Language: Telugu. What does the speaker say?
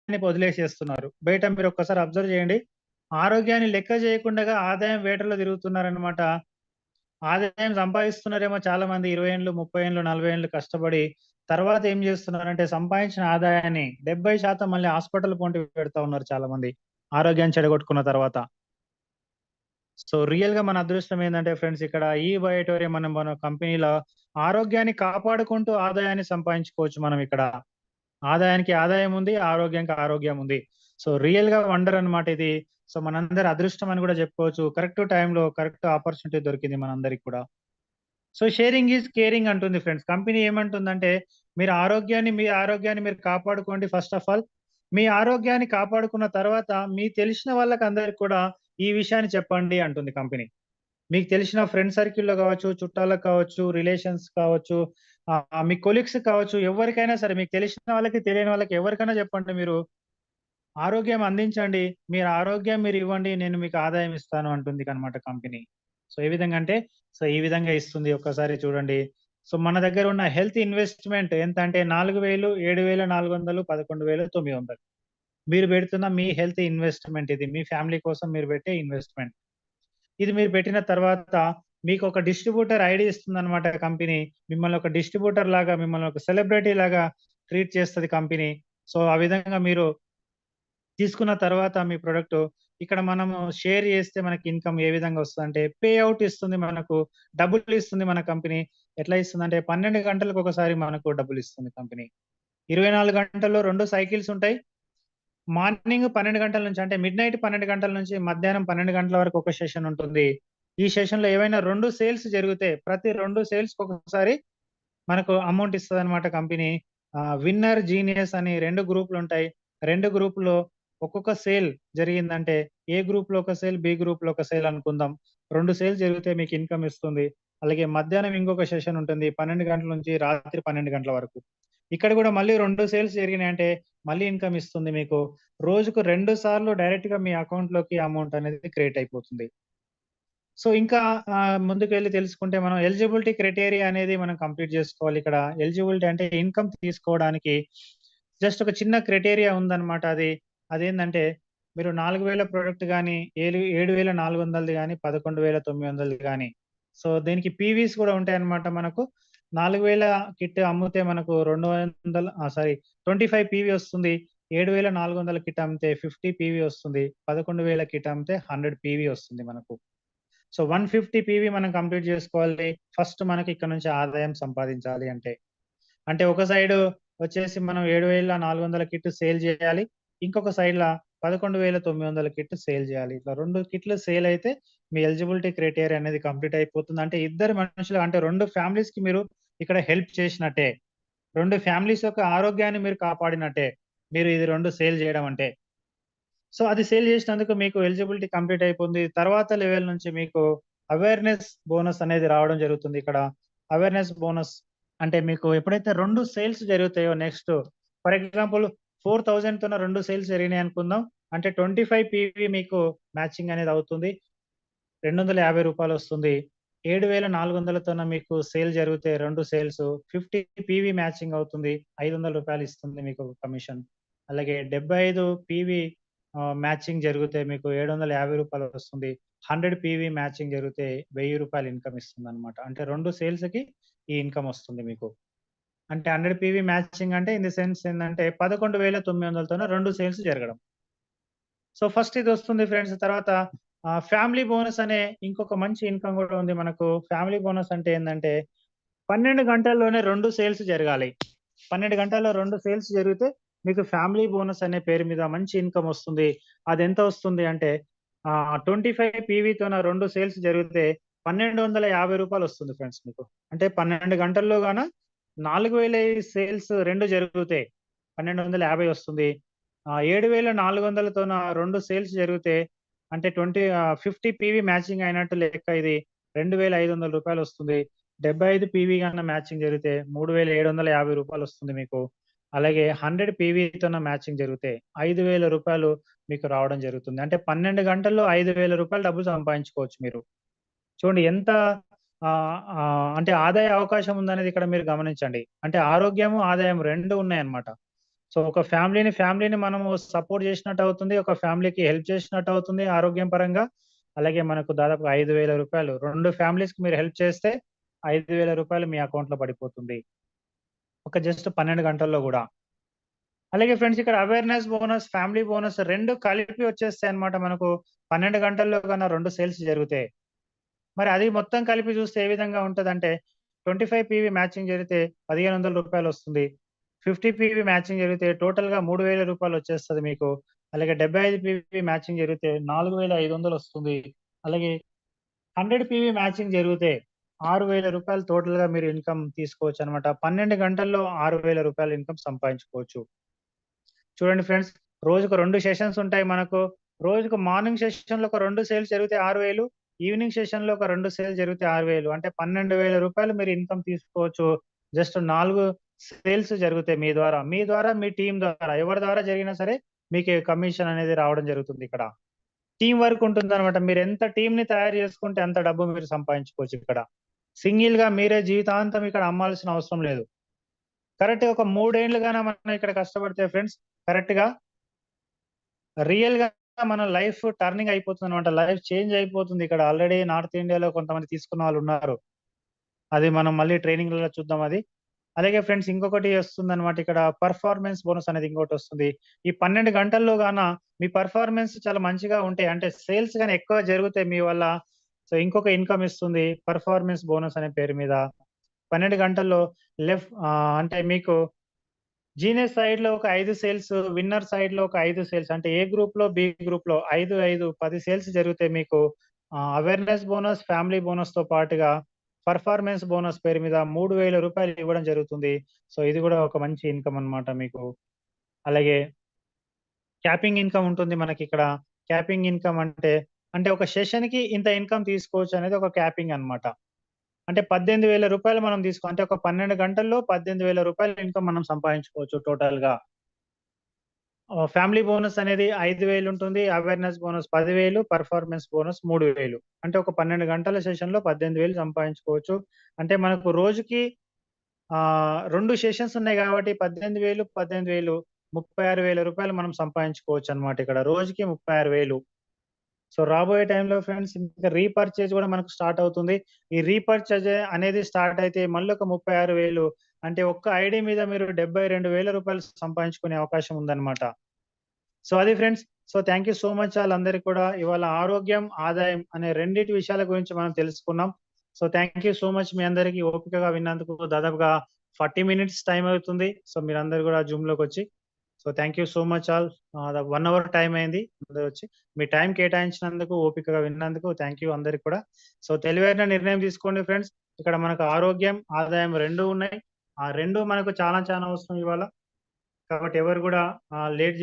ఆదాయాన్ని వదిలేసేస్తున్నారు. బయట మీరు ఒక్కసారి అబ్జర్వ్ చేయండి. ఆరోగ్యాన్ని లెక్క చేయకుండా ఆదాయం వేటలో తిరుగుతున్నారనమాట. ఆదాయం సంపాదిస్తున్నారేమో చాలా మంది 20 ఏండ్లు, 30 ఏండ్లు, 40 ఏండ్లు కష్టపడి తర్వాత ఏం చేస్తున్నారంటే సంపాదించిన ఆదాయాన్ని 70% మళ్ళీ హాస్పిటల్ పొంటి పెడతా ఉన్నారు చాలా మంది. ఆరోగ్యాన్ని చెడగొట్టుకున్న తర్వాత. సో, రియల్‌గా మన అదృష్టం ఏందంటే ఫ్రెండ్స్ ఇక్కడ ఈ బయోటోరియం మన కంపెనీలో ఆరోగ్యాన్ని కాపాడుకుంటూ ఆదాయాన్ని సంపాదించుకోవచ్చు మనం ఇక్కడ. ఆదాయానికి ఆదాయం ఉంది. ఆరోగ్యానికి ఆరోగ్యం ఉంది. సో, రియల్‌గా వండర్ అన్నమాట ఇది. సో, మనందరి అదృష్టం అని కూడా చెప్పుకోవచ్చు. కరెక్ట్ టైమ్‌లో కరెక్ట్ ఆపర్చునిటీ దొరికింది మనందరికి కూడా. సో, షేరింగ్ ఈజ్ కేరింగ్ అంటుంది ఫ్రెండ్స్. కంపెనీ ఏమంటుందంటే మీ ఆరోగ్యాన్ని మీరు కాపాడుకోండి ఫస్ట్ ఆఫ్ ఆల్. మీ ఆరోగ్యాన్ని కాపాడుకున్న తర్వాత మీకు తెలిసిన వాళ్ళకందరికి కూడా ఈ విషయాన్ని చెప్పండి అంటుంది కంపెనీ. మీకు తెలిసిన ఫ్రెండ్ సర్కిల్‌లో కావచ్చు, చుట్టాలకు కావచ్చు, రిలేషన్స్ కావచ్చు, మీ కొలీగ్స్ కావచ్చు, ఎవరికైనా సరే మీకు తెలిసిన వాళ్ళకి, తెలియని వాళ్ళకి ఎవరికైనా చెప్పండి మీరు. ఆరోగ్యం అందించండి. మీరు ఆరోగ్యం మీరివ్వండి. నేను మీకు ఆదాయం ఇస్తాను అంటుందన్నమాట కంపెనీ. సో, ఏ విధంగా అంటే ఈ విధంగా ఇస్తుంది. ఒక్కసారి చూడండి. సో, మన దగ్గర ఉన్న హెల్త్ ఇన్వెస్ట్‌మెంట్ ఎంతంటే 4000, 7400, 11,900. మీరు పెడుతున్న మీ హెల్త్ ఇన్వెస్ట్‌మెంట్ ఇది. మీ ఫ్యామిలీ కోసం మీరు పెట్టే ఇన్వెస్ట్‌మెంట్. ఇది మీరు పెట్టిన తర్వాత మీకొక డిస్ట్రిబ్యూటర్ ఐడీ ఇస్తుందన్నమాట కంపెనీ. మిమ్మల్ని ఒక డిస్ట్రిబ్యూటర్ లాగా, మిమ్మల్ని ఒక సెలబ్రిటీ లాగా ట్రీట్ చేస్తది కంపెనీ. సో, ఆ విధంగా మీరు తీసుకున్న తర్వాత మీ ప్రొడక్టు ఇక్కడ మనము షేర్ చేస్తే మనకి ఇన్‌కమ్ ఏ విధంగా వస్తదంటే పే ఔట్ ఇస్తుంది మనకు. డబ్బులిస్తుంది మన కంపెనీ. ఎట్లా ఇస్తుందంటే 12 గంటలకొకసారి మనకు డబ్బులిస్తుంది కంపెనీ. 24 గంటల్లో 2 సైకిల్స్ ఉంటాయి. మార్నింగ్ 12 గంటల నుంచి అంటే మిడ్‌నైట్ 12 గంటల నుంచి మధ్యాహ్నం 12 గంటల వరకు ఒక సెషన్ ఉంటుంది. ఈ సెషన్‌లో ఏవైనా 2 సేల్స్ జరిగితే ప్రతి 2 సేల్స్‌కొకసారి మనకు అమౌంట్ ఇస్తదనమాట కంపెనీ. విన్నర్, జీనియస్ అని 2 గ్రూప్‌లుంటాయి. 2 గ్రూప్‌లో ఒక్కొక్క సేల్ జరిగిందంటే ఏ గ్రూప్‌లో ఒక సేల్, బి గ్రూప్‌లో ఒక సేల్ అనుకుందాం. 2 సేల్స్ జరిగితే మీకు ఇన్‌కమ్ ఇస్తుంది. అలాగే మధ్యాహ్నం ఇంకొక సెషన్ ఉంటుంది. 12 గంటల నుంచి రాత్రి 12 గంటల వరకు. ఇక్కడ గూడా మళ్ళీ 2 సేల్స్ జరిగినాయంటే మళ్ళీ ఇన్‌కమ్ ఇస్తుంది మీకు. రోజుకు 2 సార్లు డైరెక్ట్‌గా మీ అకౌంట్‌లోకి అమౌంట్ అనేది క్రెడిట్ అయిపోతుంది. సో, ఇంకా ముందుకెళ్ళి తెలుసుకుంటే మనం ఎలిజిబిలిటీ క్రైటీరియా అనేది మనం కంప్లీట్ జేసుకోవాలి ఇక్కడ. ఎలిజిబిలిటీ అంటే ఇన్‌కమ్ తీసుకోవడానికి జస్ట్ ఒక చిన్న క్రైటీరియా ఉందన్నమాట అది. అదేందంటే మీరు 4000 ప్రొడక్ట్ గాని, 7400ది గాని, 11,900ది గాని. సో, దీనికి పీవీస్ కూడా ఉంటాయన్నమాట మనకు. 4000 కిట్ అమ్మితే మనకు 25 పీవీ వస్తుంది. 7400 కిట్ అమ్మితే 50 పీవీ వస్తుంది. 11,000 కిట్ అమ్మితే 100 పీవీ వస్తుంది మనకు. సో, 150 పీవీ మనం కంప్లీట్ జేసుకోవాలి. ఫస్ట్ మనకి ఇక్కడ నుంచి ఆదాయం సంపాదించాలి అంటే. అంటే ఒక సైడు వచ్చేసి మనం 7,400 కిట్ సేల్ జేయాలి. ఇంకొక సైడ్‌ల 11,900 కిట్ సేల్ జేయాలి. ఇట్లా 2 కిట్లు సేల్ అయితే మీ ఎలిజిబిలిటీ క్రైటీరియా అనేది కంప్లీట్ అయిపోతుంది. అంటే ఇద్దరు మనుషులు అంటే 2 ఫ్యామిలీస్‌కి మీరు ఇక్కడ హెల్ప్ చేసినట్టే. 2 ఫ్యామిలీస్ యొక్క ఆరోగ్యాన్ని మీరు కాపాడినట్టే. మీరు ఇది 2 సేల్ జేయడం అంటే. సో, అది సేల్ జేసినందుకు మీకు ఎలిజిబిలిటీ కంప్లీట్ అయిపోతుంది. తర్వాత లెవెల్ నుంచి మీకు అవేర్‌నెస్ బోనస్ అనేది రావడం జరుగుతుంది ఇక్కడ. అవేర్‌నెస్ బోనస్ అంటే మీకు ఎప్పుడైతే 2 సేల్స్ జరుగుతాయో నెక్స్ట్ ఫర్ ఎగ్జాంపుల్ 4,000 తోన 2 సేల్స్ జరిగినాయి అనుకుందాం. అంటే 25 పీవీ మీకు మ్యాచింగ్ అనేది అవుతుంది. రూ. 250 వస్తుంది. 7,400 తోన మీకు సేల్ జరిగితే 2 సేల్స్ 50 పీవీ మ్యాచింగ్ అవుతుంది. రూ. 500 ఇస్తుంది మీకు కమిషన్. అలాగే 75 పీవీ మ్యాచింగ్ జరిగితే మీకు రూ. 750 వస్తుంది. 100 పీవీ మ్యాచింగ్ జరిగితే రూ. 1000 ఇన్‌కమ్ ఇస్తుందన్నమాట. అంటే 2 సేల్స్‌కి ఈ ఇన్‌కమ్ వస్తుంది మీకు. అంటే 100 పీవీ మ్యాచింగ్ అంటే ఇన్ ది సెన్స్ ఏందంటే 11,900 తోన 2 సేల్స్ జరగడం. సో, ఫస్ట్ ఇదొస్తుంది ఫ్రెండ్స్. తర్వాత ఫ్యామిలీ బోనస్ అనే ఇంకొక మంచి ఇన్‌కమ్ గూడా ఉంది మనకు. ఫ్యామిలీ బోనస్ అంటే ఏందంటే 12 గంటల్లోనే 2 సేల్స్ జరగాలి. 12 గంటల్లో 2 సేల్స్ జరిగితే మీకు ఫ్యామిలీ బోనస్ అనే పేరు మీద మంచి ఇన్‌కమ్ వస్తుంది. అదెంత వస్తుంది అంటే 25 పీవీతోన 2 సేల్స్ జరిగితే రూ. 1,250 వస్తుంది ఫ్రెండ్స్ మీకు. అంటే 12 గంటల్లో గాన 4,000 సేల్స్ 2 జరిగితే 1,250 వస్తుంది. 7,400 తోన 2 సేల్స్ జరిగితే అంటే 50 పీవీ మ్యాచింగ్ అయినట్టు లెక్క ఇది. రూ. 2,500 వస్తుంది. 75 పీవీ గన మ్యాచింగ్ జరిగితే రూ. 3,750 వస్తుంది మీకు. అలాగే 100 పీవీతోన మ్యాచింగ్ జరిగితే రూ. 5,000 మీకు రావడం జరుగుతుంది. అంటే 12 గంటల్లో రూ. 5,000 డబ్బులు సంపాదించుకోవచ్చు మీరు. చూడండి ఎంత అంటే ఆదాయ అవకాశం ఉందనేది ఇక్కడ మీరు గమనించండి. అంటే ఆరోగ్యము, ఆదాయం 2 ఉన్నాయన్నమాట. సో ఒక ఫ్యామిలీని మనము సపోర్ట్ చేసినట్టు అవుతుంది. ఒక ఫ్యామిలీకి హెల్ప్ చేసినట్టు అవుతుంది ఆరోగ్యం పరంగా. అలాగే మనకు దాదాపు రూ. 5,000 2 ఫ్యామిలీస్‌కి మీరు హెల్ప్ చేస్తే రూ. 5,000 మీ అకౌంట్‌లో పడిపోతుంది. ఒక జస్ట్ 12 గంటల్లో గూడా. అలాగే ఫ్రెండ్స్ ఇక్కడ అవేర్‌నెస్ బోనస్, ఫ్యామిలీ బోనస్ 2 కలిపి వచ్చేస్తాయన్నమాట మనకు. 12 గంటల్లో గాన 2 సేల్స్ జరిగితే. మరి అది మొత్తం కలిపి చూస్తే ఏ విధంగా ఉంటదంటే 25 పీవీ మ్యాచింగ్ జరిగితే రూ. 1,500 వస్తుంది. 50 పీవీ మ్యాచింగ్ జరిగితే టోటల్‌గా రూ. 3,000 వచ్చేస్తది మీకు. అలాగే 75 పీవీ మ్యాచింగ్ జరిగితే 4,500 వస్తుంది. అలాగే 100 పీవీ మ్యాచింగ్ జరిగితే రూ. 6,000 టోటల్‌గా మీరు ఇన్‌కమ్ తీసుకోవచ్చనమాట. 12 గంటల్లో రూ. 6,000 ఇన్‌కమ్ సంపాదించుకోవచ్చు. చూడండి ఫ్రెండ్స్, రోజుకు 2 సెషన్స్ ఉంటాయి మనకు. రోజుకు మార్నింగ్ సెషన్‌లో ఒక 2 సేల్స్ జరిగితే 6,000, ఈవినింగ్ సెషన్‌లో ఒక 2 సేల్స్ జరిగితే 6,000 అంటే రూ. 12,000 మీరు ఇన్‌కమ్ తీసుకోవచ్చు. జస్ట్ 4 సేల్స్ జరుగుతాయి మీ ద్వారా. మీ ద్వారా, మీ టీమ్ ద్వారా, ఎవరి ద్వారా జరిగినా సరే మీకు కమిషన్ అనేది రావడం జరుగుతుందిక్కడ. టీమ్ వర్క్ ఉంటుందనమాట. మీరెంత టీమ్‌ని తయారు చేసుకుంటే అంత డబ్బు మీరు సంపాదించుకోవచ్చు ఇక్కడ. సింగిల్‌గా మీరే జీవితాంతం ఇక్కడ అమ్మాల్సిన అవసరం లేదు. కరెక్ట్‌గా ఒక 3 ఏండ్లు గాన మనం ఇక్కడ కష్టపడితే ఫ్రెండ్స్ కరెక్ట్‌గా రియల్‌గా మన లైఫ్ టర్నింగ్ అయిపోతుందనమాట. లైఫ్ చేంజ్ అయిపోతుంది. ఇక్కడ ఆల్రెడీ నార్త్ ఇండియాలో కొంతమంది తీసుకున్న వాళ్ళున్నారు. అది మనం మళ్ళీ ట్రైనింగ్‌లలో చూద్దాం అది. అలాగే ఫ్రెండ్స్ ఇంకొకటి వస్తుందనమాట ఇక్కడ పెర్ఫార్మన్స్ బోనస్ అనేది ఇంకోటొస్తుంది. ఈ 12 గంటల్లో గాన మీ పెర్ఫార్మన్స్ చాలా మంచిగా ఉంటే అంటే సేల్స్ గాని ఎక్కువ జరుగుతాయి మీ వల్ల. సో ఇంకొక ఇన్‌కమ్ ఇస్తుంది. పెర్ఫార్మన్స్ బోనస్ అనే పేరు మీద. 12 గంటల్లో అంటే మీకు జీనియస్ సైడ్‌లో ఒక 5 సేల్స్, విన్నర్ సైడ్‌లో ఒక 5 సేల్స్ అంటే ఏ గ్రూప్‌లో, బి గ్రూప్‌లో 5, 5 10 సేల్స్ జరిగితే మీకు అవేర్‌నెస్ బోనస్, ఫ్యామిలీ బోనస్‌తో పాటుగా పెర్ఫార్మన్స్ బోనస్ పేరు మీద రూ. 3,000 ఇవ్వడం జరుగుతుంది. సో ఇది గూడా ఒక మంచి ఇన్‌కమ్ అన్నమాట మీకు. అలాగే క్యాపింగ్ ఇన్‌కమ్ ఉంటుంది మనకిక్కడ. క్యాపింగ్ ఇన్‌కమ్ అంటే ఒక సెషన్‌కి ఇంత ఇన్‌కమ్ తీసుకోవచ్చు అనేది ఒక క్యాపింగ్ అన్నమాట. అంటే రూ. 18,000 మనం అంటే ఒక 12 గంటల్లో రూ. 18,000 ఇన్‌కమ్ మనం సంపాదించుకోవచ్చు టోటల్‌గా. ఫ్యామిలీ బోనస్ అనేది 5,000 ఉంటుంది. Awareness bonus 10,000, performance bonus 3,000. అంటే ఒక 12 గంటల సెషన్‌లో 18,000 సంపాదించుకోవచ్చు. అంటే మనకు రోజుకి 2 సెషన్స్ ఉన్నాయి కాబట్టి 18,000, 18,000 రూ. 36,000 మనం సంపాదించుకోవచ్చనమాట ఇక్కడ. రోజుకి 36,000. సో రాబోయే టైంలో ఫ్రెండ్స్ ఇంకా రీపర్చేజ్ గూడా మనకు స్టార్ట్ అవుతుంది. ఈ రీపర్చేజ్ అనేది స్టార్ట్ అయితే మళ్ళొక 36,000 అంటే ఒక్క ఐడీ మీద మీరు రూ. 72,000 సంపాదించుకునే అవకాశం ఉందన్నమాట. సో అది friends. So thank you so much ఆళ్ళందరికి కూడా. ఇవాళ ఆరోగ్యం, ఆదాయం అనే రెండిటి విషయాల గురించి మనం తెలుసుకున్నాం. So thank you so much మీ అందరికి ఓపికగా విన్నందుకు. దాదాపుగా 40 మినిట్స్ టైమ్ అవుతుంది. సో మీరందరూ గూడా జూమ్‌లోకొచ్చి. So thank you so much all. 1 hour time అయింది అందరొచ్చి. మీ టైం కేటాయించినందుకు, ఓపికగా విన్నందుకు థాంక్ యూ అందరికి కూడా. సో తెలివైన నిర్ణయం తీసుకోండి ఫ్రెండ్స్. ఇక్కడ మనకు ఆరోగ్యం, ఆదాయం 2 ఉన్నాయి. ఆ 2 మనకు చాలా చాలా అవసరం ఇవాళ. కాబట్టి ఎవరు గూడా లేట్